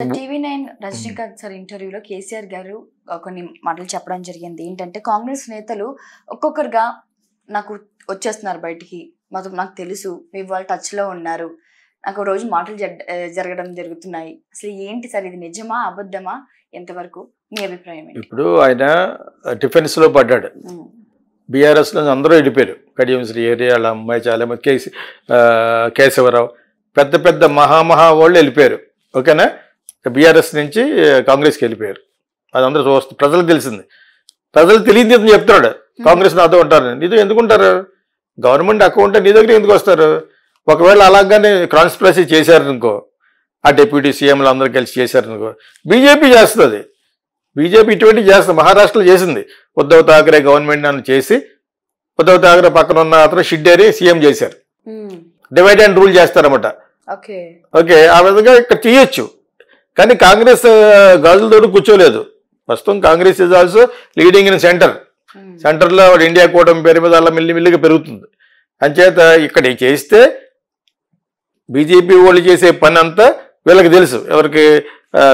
TV9 Rajinikanth sir ఇంటర్వ్యూలో కేసీఆర్ గారు కొన్ని మాటలు చెప్పడం జరిగింది. ఏంటంటే కాంగ్రెస్ నేతలు ఒక్కొక్కరుగా నాకు వచ్చేస్తున్నారు బయటికి, నాకు తెలుసు మీ వాళ్ళు టచ్లో ఉన్నారు, నాకు రోజు మాటలు జరగడం జరుగుతున్నాయి. అసలు ఏంటి సార్, ఇది నిజమా అబద్ధమా, ఎంతవరకు మీ అభిప్రాయం? ఇప్పుడు ఆయన డిఫెన్స్లో పడ్డాడు, బీఆర్ఎస్లో అందరూ వెళ్ళిపోయారు. కడియం శ్రీ ఏరియాల అమ్మాయి చాలా మంది, కేశవరావు, పెద్ద పెద్ద మహా వాళ్ళు వెళ్ళిపోయారు. ఓకేనా, బీఆర్ఎస్ నుంచి కాంగ్రెస్కి వెళ్ళిపోయారు. అది అందరూ చూస్తే ప్రజలకు తెలిసింది. ప్రజలు తెలియదు అని చెప్తున్నాడు, కాంగ్రెస్ నాతో ఉంటారు. నీతో ఎందుకుంటారు? గవర్నమెంట్ అకౌంట్ నీ దగ్గర ఎందుకు వస్తారు? ఒకవేళ అలాగానే కాన్స్పిరసీ చేశారనుకో, ఆ డిప్యూటీ సీఎంలు అందరూ కలిసి చేశారనుకో, బీజేపీ చేస్తుంది. బీజేపీ ఇటువంటి చేస్తుంది. మహారాష్ట్రలో చేసింది. ఉద్ధవ్ ఠాకరే గవర్నమెంట్ అని చేసి, ఉద్ధవ్ ఠాకరే పక్కన ఉన్న అతను షిడ్డేరి సీఎం చేశారు. డివైడ్ అండ్ రూల్ చేస్తారన్నమాట. ఓకే, ఆ విధంగా ఇక్కడ చేయొచ్చు. కానీ కాంగ్రెస్ గాజులతోటి కూర్చోలేదు. ప్రస్తుతం Congress is also leading in సెంటర్లో ఇండియా కూటమి పేరు మీద అలా మెల్లిమెల్లిగా పెరుగుతుంది. అంచేత ఇక్కడ చేస్తే బీజేపీ వాళ్ళు చేసే పని అంతా వీళ్ళకి తెలుసు. ఎవరికి?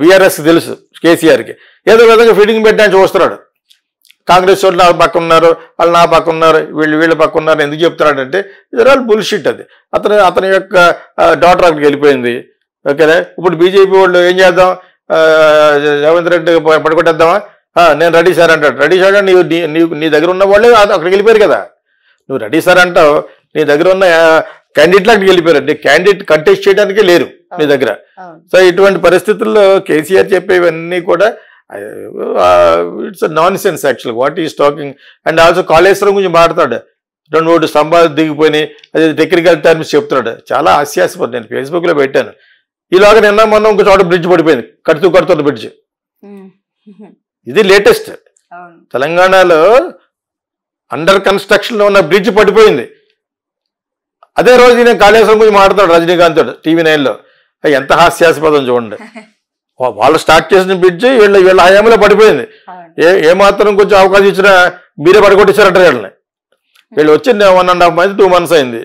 బీఆర్ఎస్కి తెలుసు, కేసీఆర్కి. ఏదో విధంగా ఫీడింగ్ పెట్టడానికి చూస్తున్నాడు. కాంగ్రెస్ వాళ్ళు నా పక్క ఉన్నారు, వాళ్ళు నా పక్క ఉన్నారు, వీళ్ళ పక్క ఉన్నారు ఎందుకు చెప్తున్నాడంటే ఇది ఆల్ బుల్షిట్. అది అతని యొక్క డాటర్ అక్కడికి వెళ్ళిపోయింది. ఓకేనా, ఇప్పుడు బీజేపీ వాళ్ళు ఏం చేద్దాం, రేవంత్ రెడ్డి పడుకొట్టేద్దామా? నేను రెడీ సార్ అంటాడు. రెడీ సార్ అంటే నీ దగ్గర ఉన్న వాళ్ళే అక్కడికి వెళ్ళిపోయారు కదా. నువ్వు రెడీ సార్ అంటావు, నీ దగ్గర ఉన్న క్యాండిడేట్లు అక్కడికి వెళ్ళిపోయారు. నీ క్యాండిడేట్ కంటెస్ట్ చేయడానికే లేరు నీ దగ్గర. సో ఇటువంటి పరిస్థితుల్లో కేసీఆర్ చెప్పేవన్నీ కూడా it's non sense actual what is talking. And also Kaleshwaram గురించి మాట్లాడు, 2 స్తంభాలు దిగిపోయినాయి, అది టెక్నికల్ టర్మ్స్ చెప్తున్నాడు. చాలా హాస్యాస్పదం. నేను ఫేస్బుక్లో పెట్టాను. ఈలోగా నిన్న మొన్న ఇంకో చోట బ్రిడ్జ్ పడిపోయింది, కడుతున్న బ్రిడ్జ్. ఇది లేటెస్ట్. తెలంగాణలో అండర్ కన్స్ట్రక్షన్లో ఉన్న బ్రిడ్జ్ పడిపోయింది. అదే రోజు నేను కాళేశ్వరం గురించి మాట్లాడతాడు రజనీకాంత్ టీవీ9లో. ఎంత హాస్యాస్పదం చూడండి. వాళ్ళు స్టార్ట్ చేసిన బ్రిడ్జ్ వీళ్ళ హయాంలో పడిపోయింది. ఏమాత్రం కొంచెం అవకాశం ఇచ్చినా మీరే పడగొట్టేశారంటారు వీళ్ళని. వీళ్ళు వచ్చి 1.5 months 2 months అయింది.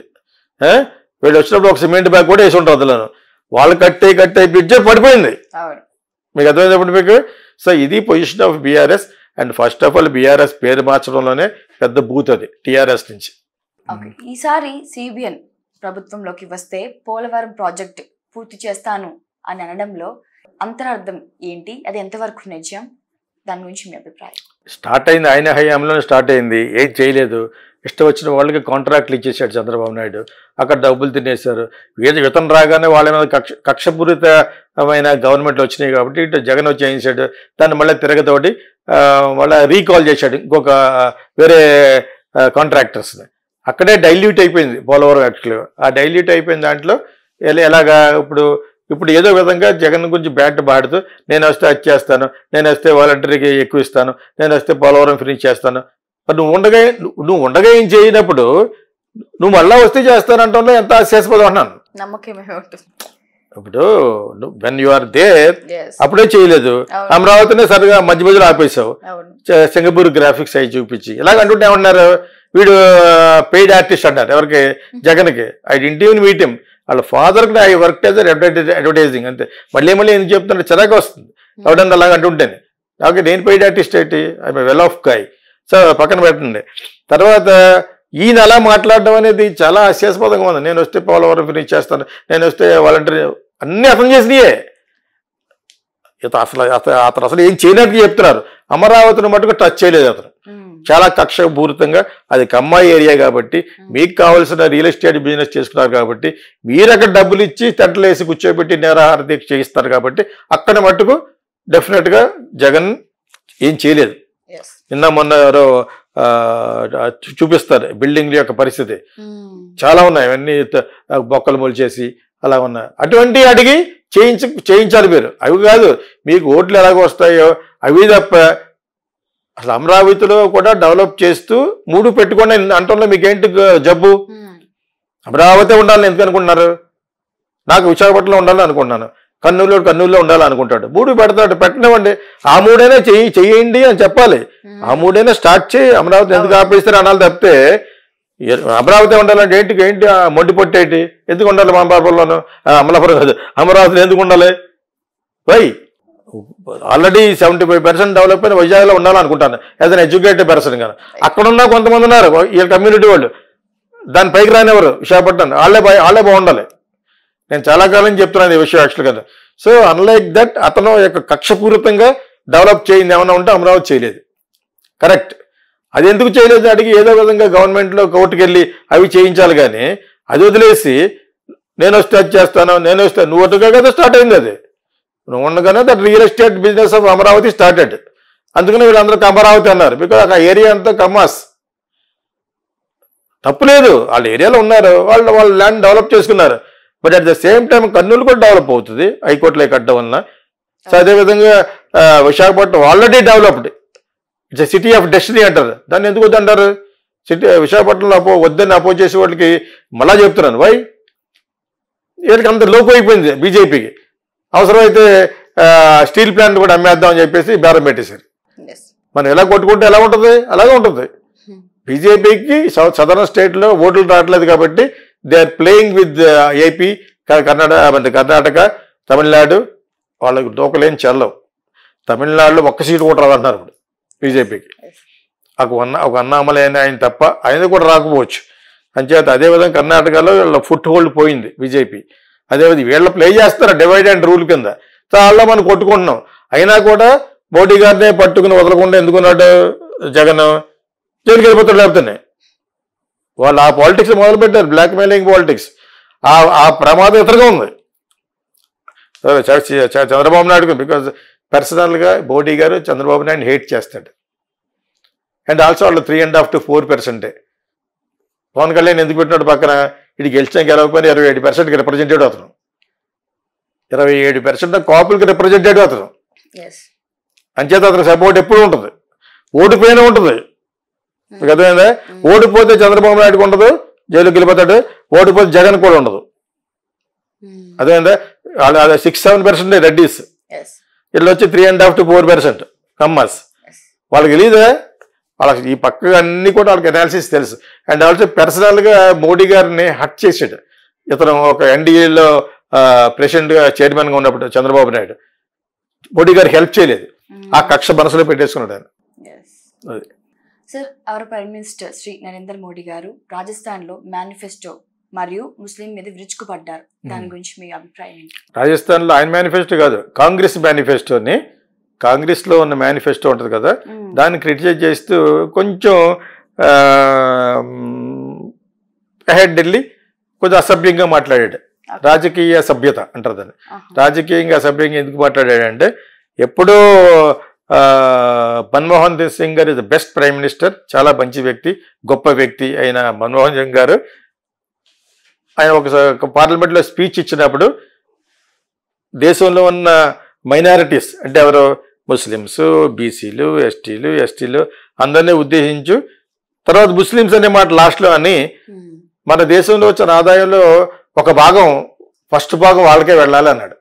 వీళ్ళు వచ్చినప్పుడు ఒక సిమెంట్ బ్యాగ్ కూడా వేసి ఉంటారు అందులో. వాళ్ళు కట్టే బ్రిడ్జ్ పడిపోయింది. మీకు అర్థమైనప్పుడు మీకు. సో ఇది position of BRS. And first of all BRS పేరు మార్చడంలోనే పెద్ద బూత్ అది టీఆర్ఎస్ నుంచి. ఈసారి సిబిఎన్ ప్రభుత్వంలోకి వస్తే పోలవరం ప్రాజెక్ట్ పూర్తి చేస్తాను అని అనడంలో అంతరార్థం ఏంటి? అది ఎంతవరకు నిజం? దాని గురించి మీ అభిప్రాయం. స్టార్ట్ అయింది ఆయన హయాంలోనే స్టార్ట్ అయింది. ఏం చేయలేదు. ఇష్టం వచ్చిన వాళ్ళకి కాంట్రాక్ట్లు ఇచ్చేసాడు చంద్రబాబు నాయుడు. అక్కడ డబ్బులు తినేశారు. వితనం రాగానే వాళ్ళ మీద కక్షపూరితమైన గవర్నమెంట్లు వచ్చినాయి కాబట్టి ఇటు జగన్ వచ్చి చేయించాడు. దాన్ని మళ్ళీ తిరగతోటి మళ్ళీ రీకాల్ చేశాడు ఇంకొక వేరే కాంట్రాక్టర్స్ని. అక్కడే డైల్యూట్ అయిపోయింది పోలవరం యాక్చువల్గా. ఆ డైల్యూట్ అయిపోయిన దాంట్లో ఎలాగా ఇప్పుడు ఏదో విధంగా జగన్ గురించి బ్యాట్ పాడుతూ నేను వస్తే అది చేస్తాను, నేను వస్తే వాలంటరీకి ఎక్కువ ఇస్తాను, నేను వస్తే పోలవరం ఫినిష్ చేస్తాను. మరి నువ్వు ఉండగా ఏం చేయనప్పుడు నువ్వు మళ్ళా వస్తే చేస్తానంటే ఎంత హాస్యాస్పదం అన్నాను. ఇప్పుడు వెన్ యు ఆర్ దేర్ అప్పుడే చేయలేదు. అమరావతినే సరిగా మధ్య మధ్యలో ఆపేశావు, సింగపూర్ గ్రాఫిక్స్ అవి చూపించి. ఇలాగ అంటుంటే ఏమన్నారు, వీడు పెయిడ్ ఆర్టిస్ట్ అన్నారు. ఎవరికి? జగన్కి. I didn't even meet him. వాళ్ళ ఫాదర్కి ఐ వర్క్ యాజ్ అడ్వర్టైజింగ్ అంతే. మళ్ళీ ఎందుకు చెప్తున్నా, చిరాకు వస్తుంది ఎవడన్నా అలాగ అంటుంటేనే. ఓకే, నేను పెయిడ్ ఆర్టిస్ట్ ఏంటి? I well of guy. So పక్కన పెట్టండి. తర్వాత ఈయన అలా మాట్లాడడం అనేది చాలా హాస్యాస్పదంగా ఉంది. నేను వస్తే పోలవరం ఫినిష్ చేస్తాను, నేను వస్తే వాలంటరీ, అన్నీ అతను చేసినాయే. అసలు ఏం చేయనట్టు చెప్తున్నారు. అమరావతిని మటుకు టచ్ చేయలేదు అతను. చాలా కక్షపూరితంగా. అది కమ్మాయి ఏరియా కాబట్టి మీకు కావాల్సిన రియల్ ఎస్టేట్ బిజినెస్ చేసుకున్నారు కాబట్టి మీరు అక్కడ డబ్బులు ఇచ్చి తెంటలు వేసి కూర్చోబెట్టి నిరాహార దీక్ష చేయిస్తారు కాబట్టి అక్కడ మటుకు డెఫినెట్గా జగన్ ఏం చేయలేదు. నిన్న మొన్న ఎవరో చూపిస్తారు బిల్డింగ్ల యొక్క పరిస్థితి చాలా ఉన్నాయి. అవన్నీ బొక్కలు మొలిచేసి అలా ఉన్నాయి. అటువంటి అడిగి చేయించాలి మీరు. అవి కాదు మీకు ఓట్లు ఎలాగ వస్తాయో అవి తప్ప. అసలు అమరావతిలో కూడా డెవలప్ చేస్తూ 3 పెట్టుకోండి అంటంలో మీకేంటి జబ్బు? అమరావతి ఉండాలని ఎందుకు అనుకుంటున్నారు? నాకు విశాఖపట్నంలో ఉండాలని అనుకుంటున్నాను, కర్నూలులో ఉండాలనుకుంటాడు. 3 పెడతాడు, పెట్టనివ్వండి. ఆ 3 చేయండి అని చెప్పాలి. ఆ 3 స్టార్ట్ చేయి. అమరావతి ఎందుకు ఆపేస్తారు అనాలి తప్పితే అమరావతి ఉండాలంటే ఏంటి మొండి పొట్టేటి? ఎందుకు ఉండాలి? అమలాపురంలోను అమలాపురం కాదు, అమరావతిలో ఎందుకు ఉండాలి? వై ఆల్రెడీ 75% డెవలప్ అయిన వైజాగ్లో ఉండాలనుకుంటాను యాజ్ అన్ ఎడ్యుకేటెడ్ పర్సన్ కానీ. అక్కడ ఉన్న కొంతమంది ఉన్నారు వీళ్ళ కమ్యూనిటీ వాళ్ళు, దాని పైకి రానివ్వరు విశాఖపట్నం. వాళ్ళే బాగుండాలి. నేను చాలా కాలం చెప్తున్నాను ఈ విషయం యాక్చువల్గా. సో అన్లైక్ దట్ అతను యొక్క కక్షపూరితంగా డెవలప్ చేయింది ఏమైనా ఉంటే అమరావతి చేయలేదు. కరెక్ట్. అది ఎందుకు చేయలేదు అడిగి ఏదో విధంగా గవర్నమెంట్లో కోర్టుకు వెళ్ళి అవి చేయించాలి. కానీ అది వదిలేసి నేను వస్తే అది చేస్తాను, నేను వస్తే నువ్వు వద్దుగా కదా స్టార్ట్ అయింది. అది నువ్వు ఉండగానే that real estate business of Amaravati started. అందుకని వీళ్ళందరూ అమరావతి అన్నారు. బికాజ్ ఆ ఏరియా అంతా కమ్మాస్. తప్పులేదు, వాళ్ళ ఏరియాలో ఉన్నారు, వాళ్ళు ల్యాండ్ డెవలప్ చేసుకున్నారు. But at the same time Kurnool కూడా డెవలప్ అవుతుంది హైకోర్టులో కట్టడం వలన. సో అదేవిధంగా Visakhapatnam already developed, it's city of destiny అంటారు. దాన్ని ఎందుకు వద్దంటారు? విశాఖపట్నంలో వద్దని అపోజ్ చేసే వాళ్ళకి మళ్ళా చెప్తున్నాను, వై వీళ్ళకి అంత లోపు అయిపోయింది బీజేపీకి. అవసరమైతే స్టీల్ ప్లాంట్ కూడా అమ్మేద్దామని చెప్పేసి బేరం పెట్టేశారు. మనం ఎలా కొట్టుకుంటే ఎలా ఉంటుంది అలాగే ఉంటుంది. బీజేపీకి సదరన్ స్టేట్లో ఓట్లు రావట్లేదు కాబట్టి they are playing with AP, Karnataka, Tamil Nadu. వాళ్ళకి దూకలేని చెల్లవు. తమిళనాడులో ఒక్క సీటు కూడా రాదంటున్నారు ఇప్పుడు బీజేపీకి. ఒక అన్నామలై ఆయన తప్ప ఆయన కూడా రాకపోవచ్చు. అంచేత అదేవిధంగా కర్ణాటకలో వీళ్ళ ఫుట్ హోల్డ్ పోయింది బీజేపీ. అదేవిధంగా వీళ్ళ ప్లే చేస్తారు డివైడ్ అండ్ రూల్ కింద. చాలా మనం కొట్టుకుంటున్నాం. అయినా కూడా మోడీ గారినే పట్టుకుని వదలకుండా ఎందుకున్నాడు జగన్? జైలుకి వెళ్ళిపోతాడు. లేకపోతే వాళ్ళు ఆ పాలిటిక్స్ మొదలుపెట్టారు, బ్లాక్ మెయిలింగ్ పాలిటిక్స్. ఆ ప్రమాదం ఇతరుగా ఉంది చంద్రబాబు నాయుడు. బికాజ్ పర్సనల్గా మోడీ గారు చంద్రబాబు నాయుడు హేట్ చేస్తాడు. అండ్ ఆల్సో వాళ్ళు 3.5 to 4%. పవన్ కళ్యాణ్ ఎందుకు పెట్టినాడు పక్కన? ఇది గెలిచిన గెలవకపోయినా 27%కి రిప్రజెంటేటివ్ అవుతాం. 27% కాపులకి రిప్రజెంటేటివ్ అవుతాం. అంచేత అతనికి సపోర్ట్ ఎప్పుడు ఉంటుంది, ఓడిపోయినా ఉంటుంది. మీకు అర్థమైందా? ఓడిపోతే చంద్రబాబు నాయుడుకి ఉండదు, జైలుకి వెళ్ళిపోతాడు. ఓడిపోతే జగన్ కూడా ఉండదు. అర్థమైందా? 6-7% రెడ్డీస్, వీళ్ళు వచ్చి 3.5 to 4% కమ్మస్. వాళ్ళకి తెలియదా? వాళ్ళకి ఈ పక్కగా అన్ని కూడా వాళ్ళకి అనాలిసిస్ తెలుసు. అండ్ ఆల్సో పర్సనల్గా మోడీ గారిని హట్ చేసాడు ఇతను. ఒక ఎన్డీఏలో ప్రెసిడెంట్గా చైర్మన్గా ఉన్నప్పుడు చంద్రబాబు నాయుడు మోడీ గారికి హెల్ప్ చేయలేదు. ఆ కక్ష మనసులో పెట్టేసుకున్నాడు ఆయన. Sir, our prime minister Shri Narendra Modi గారు రాజస్థాన్లో మేనిఫెస్టో మరియు ముస్లిం మీద విరుచుకుపడ్డారు. దాని గురించి మీ అభిప్రాయం ఏంటి? రాజస్థాన్లో ఆయన మేనిఫెస్టో కాదు, కాంగ్రెస్ మేనిఫెస్టోని, కాంగ్రెస్లో ఉన్న మేనిఫెస్టో ఉంటుంది కదా, దాన్ని క్రిటిసైజ్ చేస్తూ కొంచెం అహెడ్ వెళ్ళి కొంచెం అసభ్యంగా మాట్లాడాడు. రాజకీయ సభ్యత అంటారు దాన్ని. రాజకీయంగా అసభ్యంగా ఎందుకు మాట్లాడాడంటే, ఎప్పుడో మన్మోహన్ సింగ్ గారు is the best prime minister, చాలా మంచి వ్యక్తి, గొప్ప వ్యక్తి అయిన మన్మోహన్ సింగ్ గారు ఆయన ఒక పార్లమెంట్లో స్పీచ్ ఇచ్చినప్పుడు దేశంలో ఉన్న మైనారిటీస్ అంటే ఎవరు, ముస్లిమ్స్, బీసీలు, ఎస్టీలు అందరినీ ఉద్దేశించు, తర్వాత ముస్లిమ్స్ అనే మాట లాస్ట్లో అని, మన దేశంలో వచ్చిన ఆదాయంలో ఒక భాగం, ఫస్ట్ భాగం వాళ్ళకే వెళ్ళాలి అన్నాడు.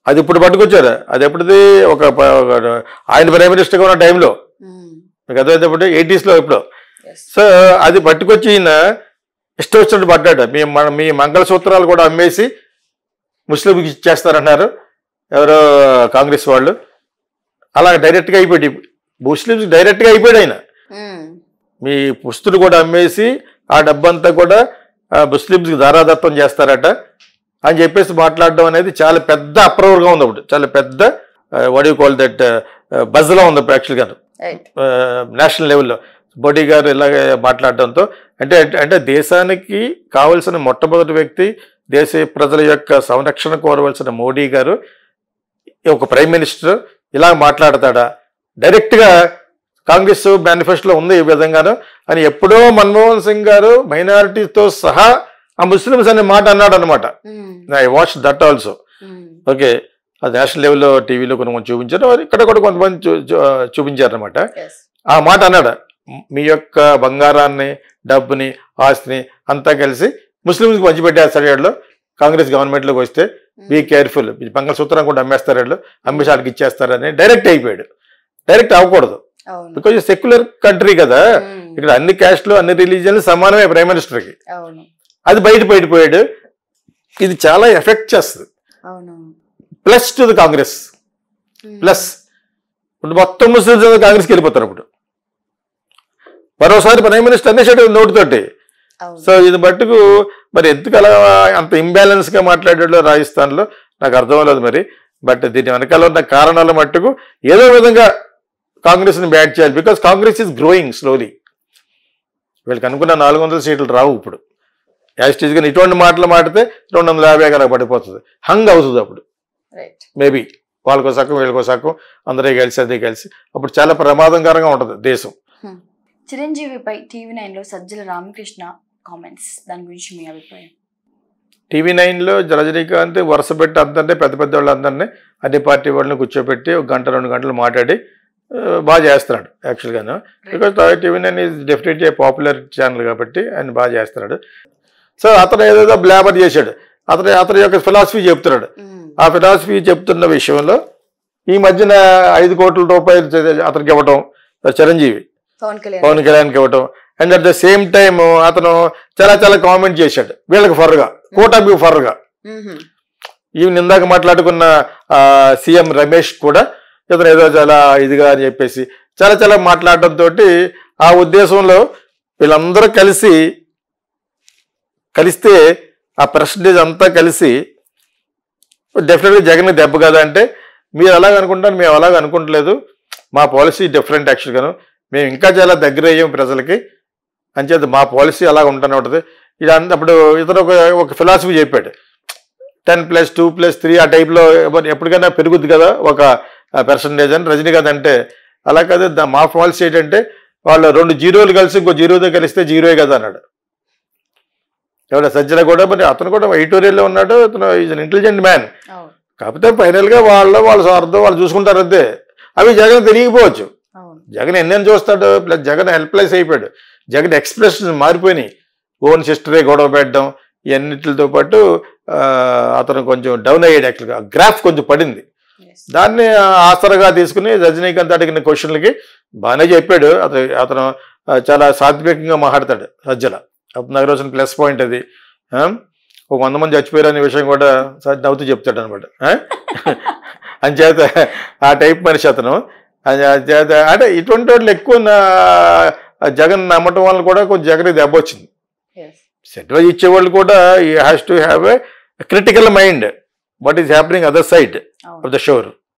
అది ఇప్పుడు పట్టుకొచ్చారు. అది ఎప్పుడుది? ఒక ఆయన ప్రైమ్ మినిస్టర్గా ఉన్న టైంలో, మీకు అర్థమైనప్పుడు 80s ఎప్పుడో. సో అది పట్టుకొచ్చి ఈయన ఇష్టం వచ్చినట్టు పడ్డాడు. మీ మంగళసూత్రాలు కూడా అమ్మేసి ముస్లింకి ఇచ్చేస్తారన్నారు ఎవరో కాంగ్రెస్ వాళ్ళు. అలా డైరెక్ట్గా అయిపోయాడు, ముస్లింస్ డైరెక్ట్గా అయిపోయాడు ఆయన. మీ పుస్తులు కూడా అమ్మేసి ఆ డబ్బంతా కూడా ముస్లింస్కి ధారాదత్తం చేస్తారట అని చెప్పేసి మాట్లాడడం అనేది చాలా పెద్ద అప్రూవర్గా ఉంది. అప్పుడు చాలా పెద్ద వాట్ యు కాల్ దట్ బజ్లో ఉంది యాక్చువల్గా నేషనల్ లెవెల్లో మోడీ గారు ఇలాగే మాట్లాడడంతో. అంటే దేశానికి కావలసిన మొట్టమొదటి వ్యక్తి, దేశ ప్రజల యొక్క సంరక్షణ కోరవలసిన మోడీ గారు ఒక ప్రైమ్ మినిస్టర్ ఇలా మాట్లాడతాడా? డైరెక్ట్గా కాంగ్రెస్ మేనిఫెస్టోలో ఉంది ఈ విధంగాను అని ఎప్పుడో మన్మోహన్ సింగ్ గారు మైనారిటీతో సహా ఆ ముస్లిమ్స్ అనే మాట అన్నాడు అనమాట. I watch that also. Okay, అది నేషనల్ లెవెల్లో టీవీలో కొంతమంది చూపించారు, ఇక్కడ కూడా కొంతమంది చూపించారు అనమాట. ఆ మాట అన్నాడు, మీ యొక్క బంగారాన్ని, డబ్బుని, ఆస్తిని అంతా కలిసి ముస్లింస్కి పంచిపెట్టేస్తాడు వీళ్ళు కాంగ్రెస్ గవర్నమెంట్లోకి వస్తే, బీ కేర్ఫుల్, మంగళసూత్రం కూడా అమ్మేస్తారు వీళ్ళు, అమ్మేసి వాళ్ళకి ఇచ్చేస్తారని డైరెక్ట్ అయిపోయాడు. డైరెక్ట్ అవ్వకూడదు, బికాజ్ సెక్యులర్ కంట్రీ కదా, ఇక్కడ అన్ని క్యాస్ట్లు అన్ని రిలీజియన్లు సమానమే ప్రైమ్ మినిస్టర్కి. అది బయటపోయాడు. ఇది చాలా ఎఫెక్ట్ చేస్తుంది. Plus to the Congress plus. ఇప్పుడు మొత్తం ముస్లిమ్స్ కాంగ్రెస్కి వెళ్ళిపోతారు అప్పుడు. మరోసారి ప్రైమ్ మినిస్టర్ అనేసాడు నోటితోటి. సో ఇది మట్టుకు మరి ఎందుకు అలా అంత ఇంబ్యాలెన్స్గా మాట్లాడాడో రాజస్థాన్లో నాకు అర్థం అవ్వలేదు మరి. బట్ దీని వెనకాల ఉన్న కారణాల మట్టుకు ఏదో విధంగా కాంగ్రెస్ని బ్యాట్ చేయాలి. Because Congress is growing slowly. వీళ్ళకి అనుకున్న 400 సీట్లు రావు ఇప్పుడు. యాస్టీజ్గా ఇటువంటి మాటలు మాడితే 250 అలా పడిపోతుంది, హంగ్ అవుతుంది అప్పుడు. మేబీ వాళ్ళకో సగం వీళ్ళకో సగం అందరూ కలిసి అదే కలిసి అప్పుడు చాలా ప్రమాదకరంగా ఉంటుంది దేశం. చిరంజీవిపై TV9లో సజ్జల రామకృష్ణ కామెంట్స్, దాని గురించి మీ అభిప్రాయం? TV9లో రజనీకాంత్ వరుస పెట్టి అందరినీ పెద్ద పెద్ద వాళ్ళందరినీ అన్ని పార్టీ వాళ్ళని కూర్చోబెట్టి 1-2 గంటలు మాట్లాడి బాగా చేస్తున్నాడు యాక్చువల్గాను. Because TV9 is definitely popular channel కాబట్టి ఆయన బాగా చేస్తున్నాడు. సో అతను ఏదేదో బ్లాబర్ చేశాడు, అతని యొక్క ఫిలాసఫీ చెప్తున్నాడు. ఆ ఫిలాసఫీ చెప్తున్న విషయంలో ఈ మధ్యన 5 కోట్ల రూపాయలు అతనికి ఇవ్వటం, చిరంజీవి పవన్ కళ్యాణ్కి ఇవ్వటం, and at the same time అతను చాలా చాలా కామెంట్ చేశాడు వీళ్ళకి ఫర్గా, కూటమికి ఫర్గా. ఈవెన్ ఇందాక మాట్లాడుకున్న సీఎం రమేష్ కూడా ఇతను ఏదో చాలా ఇదిగా అని చెప్పేసి చాలా చాలా మాట్లాడటంతో ఆ ఉద్దేశంలో వీళ్ళందరూ కలిస్తే ఆ పర్సంటేజ్ అంతా కలిసి డెఫినెట్గా జగన్ దెబ్బ కదా అంటే, మీరు అలాగ అనుకుంటారు, మేము అలాగ అనుకుంటలేదు, మా పాలసీ డిఫరెంట్ యాక్చువల్గాను, మేము ఇంకా చాలా దగ్గర అయ్యాం ప్రజలకి అని చేత మా పాలసీ అలాగ ఉంటూనే ఉంటుంది. ఇది అప్పుడు ఇతను ఒక ఫిలాసఫీ చెప్పాడు, 10+2+3 ఆ టైప్లో ఎప్పటికైనా పెరుగుద్ది కదా ఒక పర్సంటేజ్ అని. రజనీకాంత్ అంటే అలా కాదు, మా పాలసీ ఏంటంటే వాళ్ళు 2 జీరోలు కలిసి ఇంకో జీరోతో కలిస్తే జీరోయే కదా అన్నాడు. ఎవడ సజ్జల కూడా మరి అతను కూడా ఎడిటోరియల్లో ఉన్నాడు, అతను ఈజ్ అన్ ఇంటెలిజెంట్ మ్యాన్. కాకపోతే ఫైనల్గా వాళ్ళ స్వార్థం వాళ్ళు చూసుకుంటారు అంతే. అవి జగన్ తెలియకపోవచ్చు, జగన్ ఎన్నెన్ని చూస్తాడు. ప్లస్ జగన్ హెల్ప్లెస్ అయిపోయాడు, జగన్ ఎక్స్ప్రెషన్స్ మారిపోయినాయి. ఓన్ సిస్టరే గొడవ పెట్టడం ఇవన్నిటితో పాటు అతను కొంచెం డౌన్ అయ్యాడు. యాక్చువల్గా గ్రాఫ్ కొంచెం పడింది. దాన్ని ఆసరగా తీసుకుని రజనీకాంత్ అడిగిన క్వశ్చన్లకి బాగానే చెప్పాడు. అతను చాలా సాత్వికంగా మాట్లాడతాడు సజ్జల. నాకు రోజున ప్లస్ పాయింట్ అది. ఒక 100 మంది చచ్చిపోయారు అనే విషయం కూడా నవ్వుతూ చెప్తాడు అనమాట. అంచేత ఆ టైప్ మనిషి అతను. అంటే ఇటువంటి వాళ్ళు ఎక్కువ జగన్ నమ్మటం వల్ల కూడా కొంచెం జగన్ దెబ్బ వచ్చింది. అడ్వైజ్ ఇచ్చేవాళ్ళు కూడా ఈ has to have a critical mind what is happening other side of the shore.